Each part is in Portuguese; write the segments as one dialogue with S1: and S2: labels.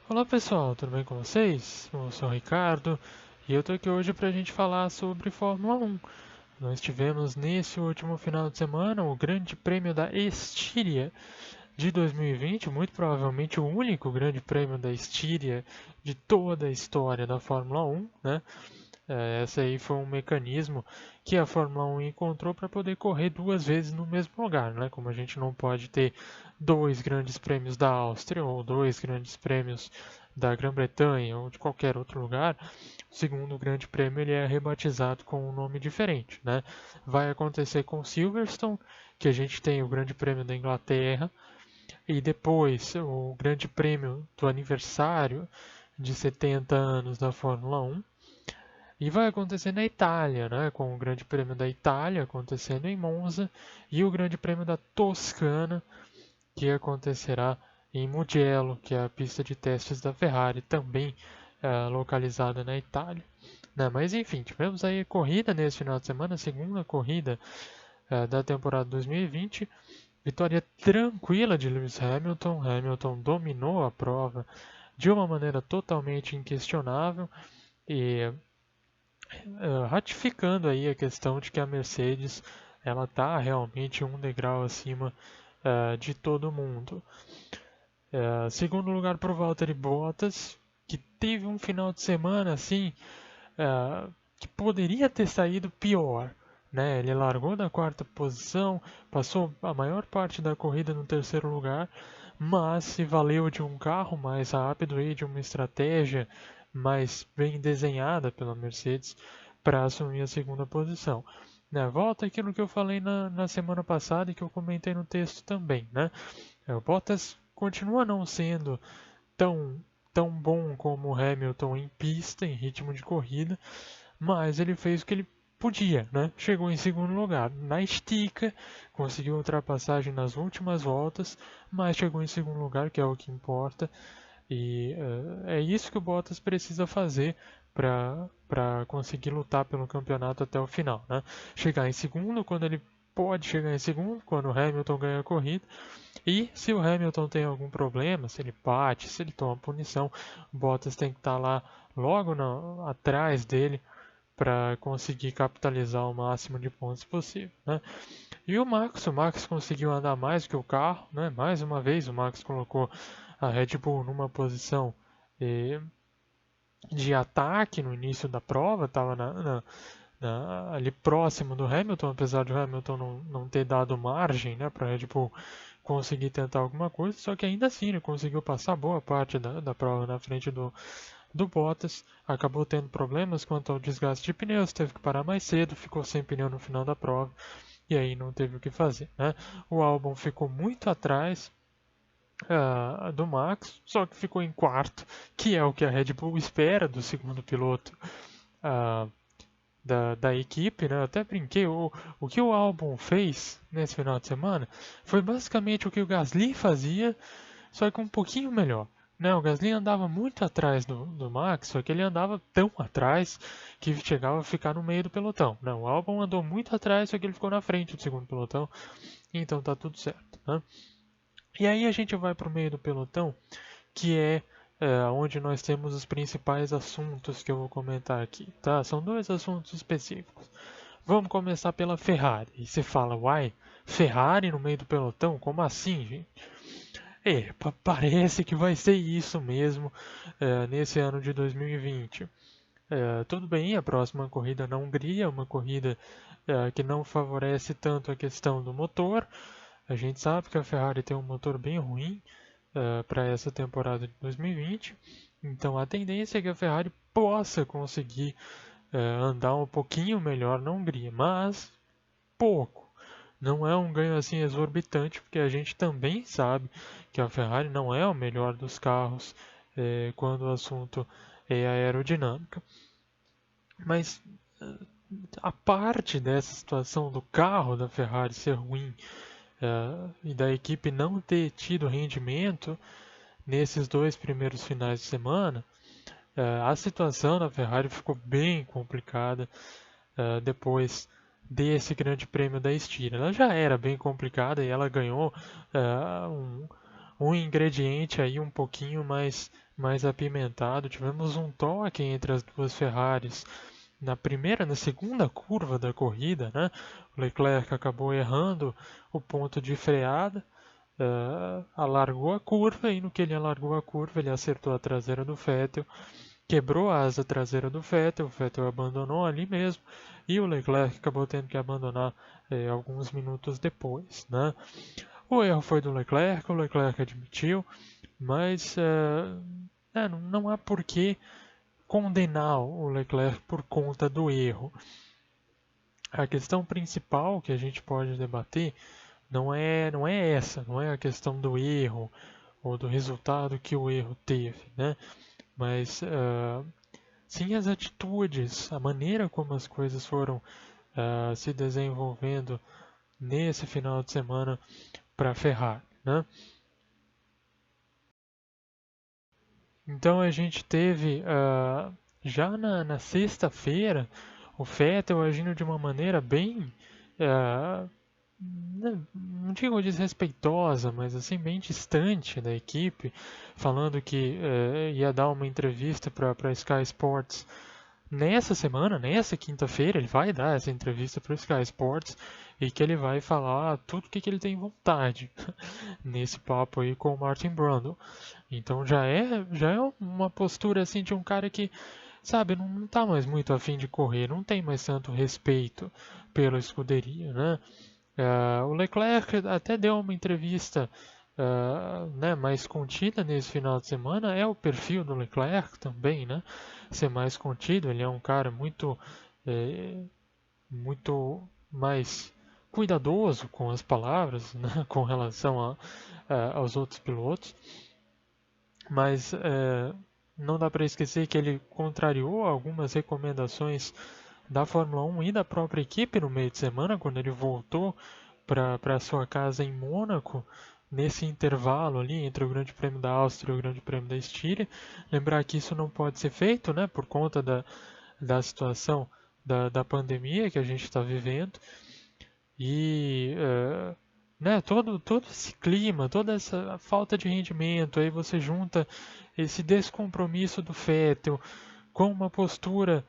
S1: Olá pessoal, tudo bem com vocês? Eu sou o Ricardo e eu tô aqui hoje para a gente falar sobre Fórmula 1. Nós tivemos nesse último final de semana o Grande Prêmio da Estíria de 2020, muito provavelmente o único Grande Prêmio da Estíria de toda a história da Fórmula 1, né? Esse aí foi um mecanismo que a Fórmula 1 encontrou para poder correr duas vezes no mesmo lugar, né? Como a gente não pode ter dois grandes prêmios da Áustria ou dois grandes prêmios da Grã-Bretanha ou de qualquer outro lugar, o segundo grande prêmio ele é rebatizado com um nome diferente, né? Vai acontecer com Silverstone, que a gente tem o Grande Prêmio da Inglaterra, e depois o Grande Prêmio do aniversário de 70 anos da Fórmula 1. E vai acontecer na Itália, né, com o Grande Prêmio da Itália acontecendo em Monza e o Grande Prêmio da Toscana, que acontecerá em Mugello, que é a pista de testes da Ferrari, também localizada na Itália. Né, mas enfim, tivemos aí a corrida nesse final de semana, a segunda corrida da temporada 2020. Vitória tranquila de Lewis Hamilton. Hamilton dominou a prova de uma maneira totalmente inquestionável e ratificando aí a questão de que a Mercedes ela está realmente um degrau acima de todo mundo. Segundo lugar para o Valtteri Bottas, que teve um final de semana assim que poderia ter saído pior. Né? Ele largou da quarta posição, passou a maior parte da corrida no terceiro lugar, mas se valeu de um carro mais rápido e de uma estratégia mais bem desenhada pela Mercedes para assumir a segunda posição. Né? Volta aquilo que eu falei na semana passada e que eu comentei no texto também. Né? O Bottas continua não sendo tão bom como o Hamilton em pista, em ritmo de corrida, mas ele fez o que ele podia, né? Chegou em segundo lugar na estica, conseguiu ultrapassagem nas últimas voltas, mas chegou em segundo lugar, que é o que importa, e é isso que o Bottas precisa fazer para conseguir lutar pelo campeonato até o final, né? Chegar em segundo quando ele pode chegar em segundo, quando o Hamilton ganha a corrida, e se o Hamilton tem algum problema, se ele bate, se ele toma punição, o Bottas tem que estar lá logo atrás dele para conseguir capitalizar o máximo de pontos possível. Né? E o Max conseguiu andar mais que o carro, né? Mais uma vez o Max colocou a Red Bull numa posição eh, de ataque no início da prova, estava ali próximo do Hamilton, apesar de o Hamilton não ter dado margem, né, para a Red Bull conseguir tentar alguma coisa, só que ainda assim ele conseguiu passar boa parte da prova na frente do Bottas, acabou tendo problemas quanto ao desgaste de pneus, teve que parar mais cedo, ficou sem pneu no final da prova e aí não teve o que fazer. Né? O Albon ficou muito atrás do Max, só que ficou em quarto, que é o que a Red Bull espera do segundo piloto uh, da equipe. Né? Eu até brinquei, o que o Albon fez nesse final de semana foi basicamente o que o Gasly fazia, só que um pouquinho melhor. Né, o Gasly andava muito atrás do Max, só que ele andava tão atrás que chegava a ficar no meio do pelotão. Né? O Albon andou muito atrás, só que ele ficou na frente do segundo pelotão, então tá tudo certo. Né? E aí a gente vai para o meio do pelotão, que é onde nós temos os principais assuntos que eu vou comentar aqui. Tá? São dois assuntos específicos. Vamos começar pela Ferrari. E você fala, uai, Ferrari no meio do pelotão? Como assim, gente? Parece que vai ser isso mesmo nesse ano de 2020. Tudo bem, a próxima corrida na Hungria é uma corrida que não favorece tanto a questão do motor. A gente sabe que a Ferrari tem um motor bem ruim para essa temporada de 2020. Então a tendência é que a Ferrari possa conseguir andar um pouquinho melhor na Hungria, mas pouco. Não é um ganho assim exorbitante, porque a gente também sabe que a Ferrari não é o melhor dos carros quando o assunto é aerodinâmica. Mas a parte dessa situação do carro da Ferrari ser ruim e da equipe não ter tido rendimento nesses dois primeiros finais de semana, a situação da Ferrari ficou bem complicada depois desse grande prêmio da Estíria. Ela já era bem complicada e ela ganhou um, um ingrediente aí um pouquinho mais apimentado. Tivemos um toque entre as duas Ferraris na segunda curva da corrida, né? O Leclerc acabou errando o ponto de freada, alargou a curva e no que ele alargou a curva ele acertou a traseira do Vettel, quebrou a asa traseira do Vettel, o Vettel abandonou ali mesmo e o Leclerc acabou tendo que abandonar alguns minutos depois, né? O erro foi do Leclerc, o Leclerc admitiu, mas não há por que condenar o Leclerc por conta do erro. A questão principal que a gente pode debater não é essa, não é a questão do erro ou do resultado que o erro teve, né? Mas sim as atitudes, a maneira como as coisas foram se desenvolvendo nesse final de semana para a Ferrari, né? Então a gente teve já na sexta-feira o Vettel agindo de uma maneira bem, não digo desrespeitosa, mas assim bem distante da equipe, falando que ia dar uma entrevista para a Sky Sports nessa semana, nessa quinta-feira, ele vai dar essa entrevista para o Sky Sports e que ele vai falar tudo o que ele tem vontade nesse papo aí com o Martin Brundle. Então já é uma postura assim de um cara que, sabe, não tá mais muito afim de correr, não tem mais tanto respeito pela escuderia, né? O Leclerc até deu uma entrevista né, mais contida nesse final de semana, é o perfil do Leclerc também, né? Ser mais contido, ele é um cara muito mais cuidadoso com as palavras, né, com relação aos outros pilotos, mas não dá para esquecer que ele contrariou algumas recomendações da Fórmula 1 e da própria equipe no meio de semana, quando ele voltou para sua casa em Mônaco, nesse intervalo ali entre o Grande Prêmio da Áustria e o Grande Prêmio da Estíria. Lembrar que isso não pode ser feito, né, por conta da situação da pandemia que a gente está vivendo. E né, todo esse clima, toda essa falta de rendimento, aí você junta esse descompromisso do Vettel com uma postura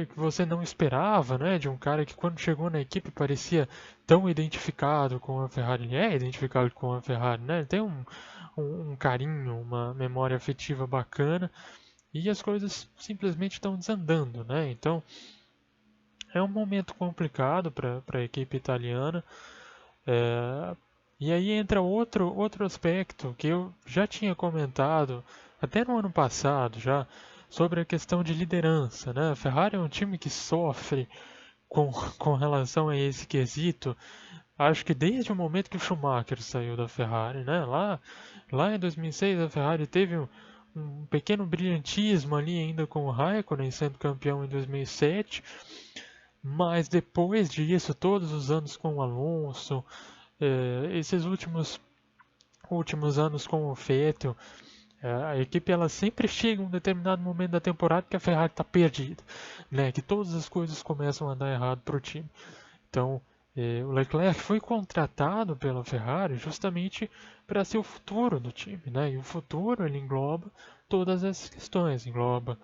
S1: que você não esperava, né, de um cara que quando chegou na equipe parecia tão identificado com a Ferrari. Ele é identificado com a Ferrari, né? Ele tem um carinho, uma memória afetiva bacana e as coisas simplesmente estão desandando, né? Então é um momento complicado para a equipe italiana. E aí entra outro aspecto que eu já tinha comentado até no ano passado já sobre a questão de liderança, né? A Ferrari é um time que sofre com, com relação a esse quesito. Acho que desde o momento que o Schumacher saiu da Ferrari, né? Lá em 2006 a Ferrari teve um pequeno brilhantismo ali ainda com o Raikkonen sendo campeão em 2007, mas depois disso, todos os anos com o Alonso, esses últimos anos com o Vettel, a equipe ela sempre chega em um determinado momento da temporada que a Ferrari está perdida, né? Que todas as coisas começam a dar errado para o time. Então, o Leclerc foi contratado pela Ferrari justamente para ser o futuro do time, né? E o futuro ele engloba todas essas questões, engloba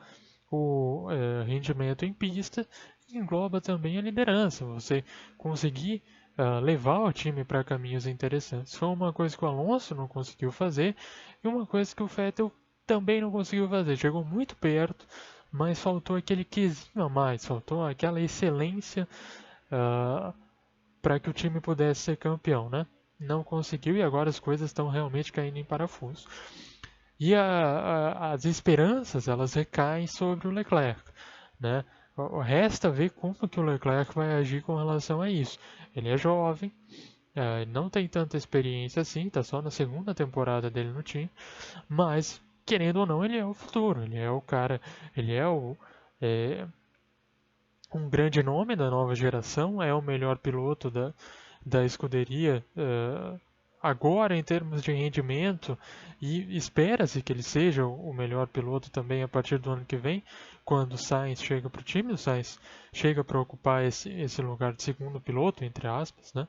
S1: o rendimento em pista e engloba também a liderança, você conseguir levar o time para caminhos interessantes. Foi uma coisa que o Alonso não conseguiu fazer e uma coisa que o Vettel também não conseguiu fazer. Chegou muito perto, mas faltou aquele quesinho a mais, faltou aquela excelência para que o time pudesse ser campeão, né? Não conseguiu e agora as coisas estão realmente caindo em parafuso. E as esperanças elas recaem sobre o Leclerc, né? Resta ver como que o Leclerc vai agir com relação a isso. Ele é jovem, não tem tanta experiência assim, está só na segunda temporada dele no time, mas querendo ou não ele é o futuro, ele é o cara, ele é um grande nome da nova geração, é o melhor piloto da escuderia agora em termos de rendimento e espera-se que ele seja o melhor piloto também a partir do ano que vem, quando o Sainz chega para o time, o Sainz chega para ocupar esse lugar de segundo piloto, entre aspas, né?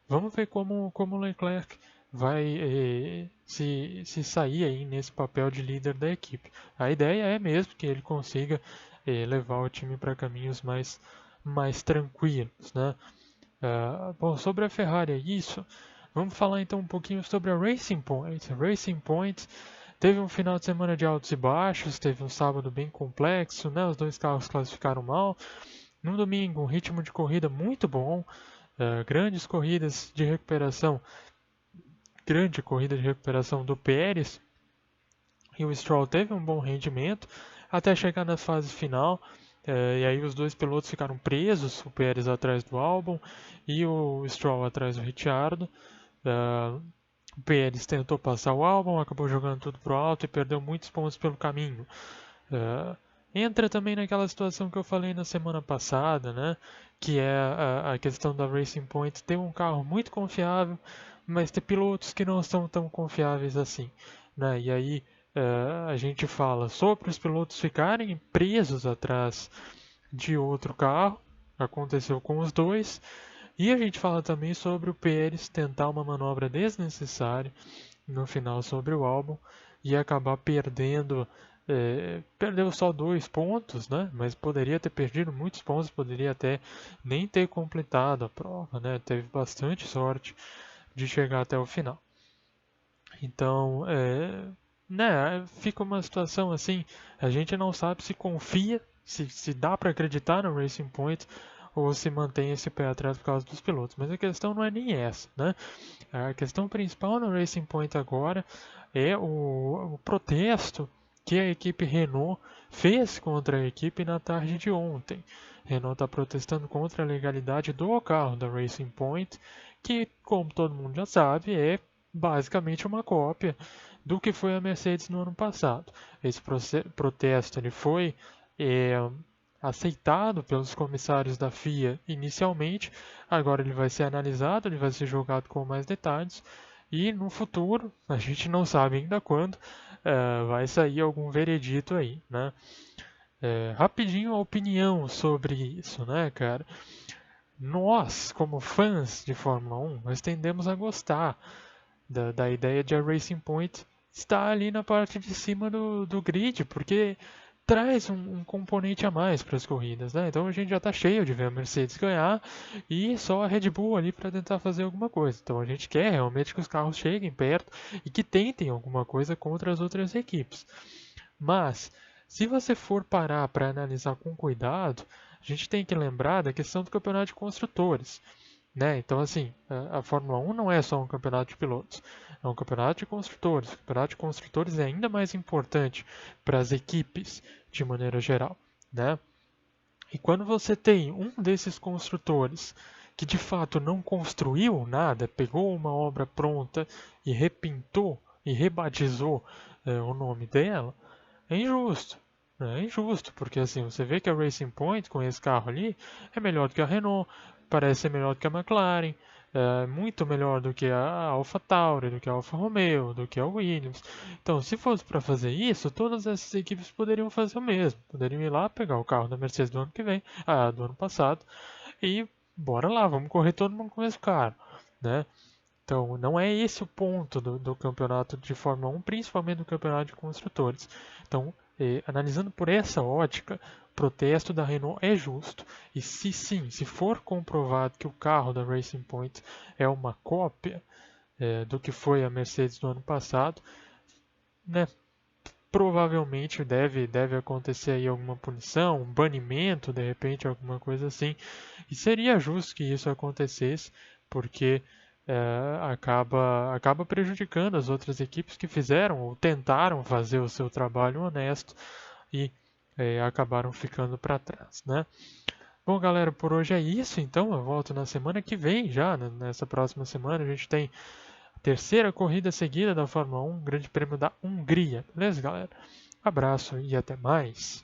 S1: Vamos ver como o Leclerc vai se sair aí nesse papel de líder da equipe. A ideia é mesmo que ele consiga levar o time para caminhos mais tranquilos, né? Bom, sobre a Ferrari é isso. Vamos falar então um pouquinho sobre a Racing Point. A Racing Point teve um final de semana de altos e baixos, teve um sábado bem complexo, né? Os dois carros classificaram mal. No domingo, um ritmo de corrida muito bom, grandes corridas de recuperação, grande corrida de recuperação do Pérez, e o Stroll teve um bom rendimento até chegar na fase final. E aí os dois pilotos ficaram presos, o Pérez atrás do Albon e o Stroll atrás do Ricciardo. O Pérez tentou passar o Albon, acabou jogando tudo pro alto e perdeu muitos pontos pelo caminho. Entra também naquela situação que eu falei na semana passada, né? Que é a questão da Racing Point ter um carro muito confiável, mas ter pilotos que não são tão confiáveis assim, né? E aí a gente fala sobre os pilotos ficarem presos atrás de outro carro, aconteceu com os dois, e a gente fala também sobre o Pérez tentar uma manobra desnecessária no final sobre o álbum e acabar perdendo. Perdeu só 2 pontos, né? Mas poderia ter perdido muitos pontos, poderia até nem ter completado a prova, né? Teve bastante sorte de chegar até o final. Então, né, fica uma situação assim, a gente não sabe se confia, se dá para acreditar no Racing Point ou se mantém esse pé atrás por causa dos pilotos. Mas a questão não é nem essa, né? A questão principal no Racing Point agora é o protesto que a equipe Renault fez contra a equipe na tarde de ontem. Renault está protestando contra a legalidade do carro da Racing Point, que, como todo mundo já sabe, é basicamente uma cópia do que foi a Mercedes no ano passado. Esse protesto ele foi aceitado pelos comissários da FIA inicialmente, agora ele vai ser analisado, ele vai ser julgado com mais detalhes e no futuro, a gente não sabe ainda quando, vai sair algum veredito aí, né? Rapidinho a opinião sobre isso, né, cara? Nós, como fãs de Fórmula 1, nós tendemos a gostar da ideia de a Racing Point estar ali na parte de cima do grid, porque traz um componente a mais para as corridas, né? Então a gente já está cheio de ver a Mercedes ganhar e só a Red Bull ali para tentar fazer alguma coisa. Então a gente quer realmente que os carros cheguem perto e que tentem alguma coisa contra as outras equipes. Mas se você for parar para analisar com cuidado, a gente tem que lembrar da questão do campeonato de construtores. Né? Então, assim, a Fórmula 1 não é só um campeonato de pilotos, é um campeonato de construtores. O campeonato de construtores é ainda mais importante para as equipes, de maneira geral. Né? E quando você tem um desses construtores que de fato não construiu nada, pegou uma obra pronta e repintou e rebatizou o nome dela, é injusto. É injusto, porque assim, você vê que a Racing Point com esse carro ali é melhor do que a Renault, parece ser melhor do que a McLaren, é muito melhor do que a AlphaTauri, do que a Alfa Romeo, do que a Williams. Então, se fosse para fazer isso, todas essas equipes poderiam fazer o mesmo. Poderiam ir lá, pegar o carro da Mercedes do ano que vem, do ano passado, e bora lá, vamos correr todo mundo com o mesmo carro, né? Então, não é esse o ponto do campeonato de Fórmula 1, principalmente do campeonato de construtores. Então, analisando por essa ótica, o protesto da Renault é justo. E se sim, se for comprovado que o carro da Racing Point é uma cópia do que foi a Mercedes do ano passado, né, provavelmente deve acontecer aí alguma punição, um banimento, de repente, alguma coisa assim. E seria justo que isso acontecesse, porque acaba prejudicando as outras equipes que fizeram ou tentaram fazer o seu trabalho honesto e acabaram ficando para trás, né? Bom, galera, por hoje é isso. Então, eu volto na semana que vem já, nessa próxima semana, a gente tem a terceira corrida seguida da Fórmula 1, Grande Prêmio da Hungria. Beleza, galera? Abraço e até mais.